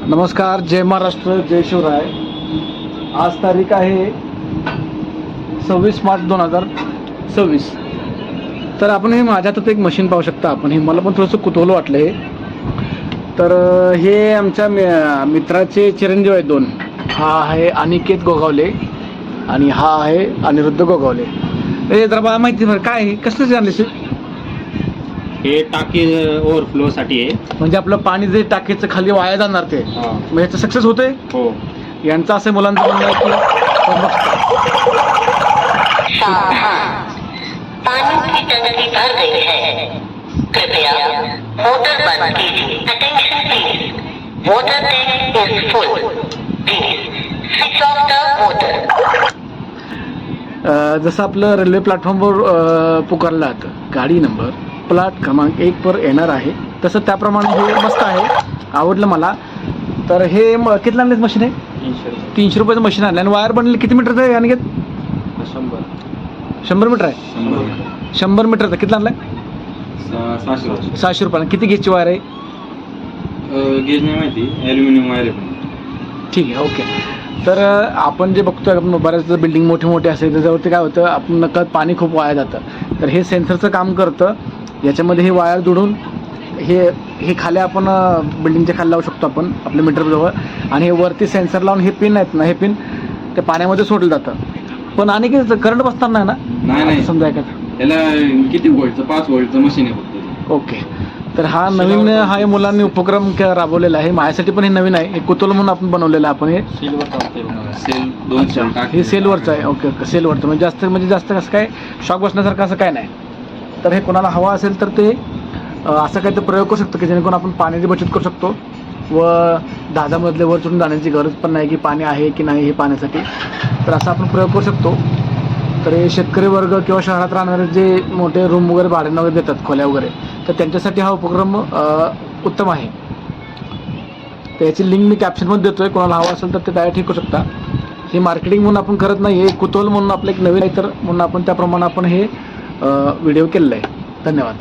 नमस्कार, जय महाराष्ट्र, जय शिवराय. आज तारीख आहे 26 मार्च 2026. तर आपण हे माझ्या हातात एक मशीन पाहू शकता. आपण हे मला पण थोडंसं कुतूहल वाटलं हे. तर हे आमच्या मित्राचे चिरंजीव आहेत दोन. हा आहे अनिकेत गोगावले आणि हा आहे अनिरुद्ध गोगावले. हे जरा मला माहिती बरं काय आहे, कसलं जाणले हे टाकी ओव्हरफ्लो साठी आहे. म्हणजे आपलं पाणी जे टाकीचं खाली वाया जाणार ते मग ह्याचं सक्सेस होतंय. हो, यांचं असं मुलांचं म्हणणं आहे पानी की टंकी भर गई है, कृपया मोटर बंद कीजिए. Attention please, water tank is full, please switch off the motor. जसं आपलं रेल्वे प्लॅटफॉर्मवर पुकारलं जातं गाडी नंबर प्लॉट क्रमांक 1 वर येणार आहे, तसं त्याप्रमाणे हे मस्त आहे, आवडलं मला. तर हे किती आणलेच मशीन आहे? 300 रुपयाचं मशीन आणलं. आणि वायर बनलेलं किती मीटरचं आहे? आणि 100 मीटर आहे. 100 मीटरचं किती आणलं आहे? 600 रुपयाला. किती गेजची वायर आहे? गेज नाही माहिती, ॲल्युमिनियम वायर आहे पण. ठीक आहे, ओके. तर आपण जे बघतोय, आपण बऱ्याच बिल्डिंग मोठे असेल त्याच्यावरती काय होतं, आपण नकळत पाणी खूप वाया जातं. तर हे सेन्सरचं काम करतं. याच्यामध्ये हे वायर जोडून हे खाली आपण बिल्डिंगच्या खाली लावू शकतो आपण आपल्या मीटरजवळ. आणि हे वरती सेन्सर लावून हे पिन आहेत ना, हे पिन ते पाण्यामध्ये सोडलं जातं. पण आणि काही करंट बसताना ना, नाही समजा का याला किती व्होल्टचं? 5 व्होल्टचं मशीन आहे फक्त. ओके. तर हा नवीन हा हे मुलांनी उपक्रम राबवलेला आहे. माझ्यासाठी पण हे नवीन आहे. हे कुतूहल म्हणून आपण बनवलेलं आहे. आपण हे हे सेलवरचं आहे. ओके ओके, सेलवरचं म्हणजे जास्त कसं काय शॉक बसण्यासारखं असं काय नाही. तर हे कोणाला हवा असेल तर ते असं काही तर प्रयोग करू शकतो की जेणेकरून आपण पाण्याची बचत करू शकतो व 10 मजले वर चढून जाण्याची गरज पण नाही की पाणी आहे की नाही हे पाण्यासाठी. तर असा आपण प्रयोग करू शकतो. तर हे शेतकरी वर्ग किंवा शहरात राहणारे जे मोठे रूम वगैरे भाड्यानं वगैरे देतात, खोल्या वगैरे, तर त्यांच्यासाठी हा उपक्रम उत्तम आहे. तर याची लिंक मी कॅप्शनमध्ये देतोय. कोणाला हवा असेल तर ते डायरेक्ट हे करू शकता. हे मार्केटिंग म्हणून आपण करत नाही, हे कुतूहल म्हणून आपलं एक नवीन आहे, तर म्हणून आपण त्याप्रमाणे आपण हे व्हिडिओ केलेला आहे. धन्यवाद.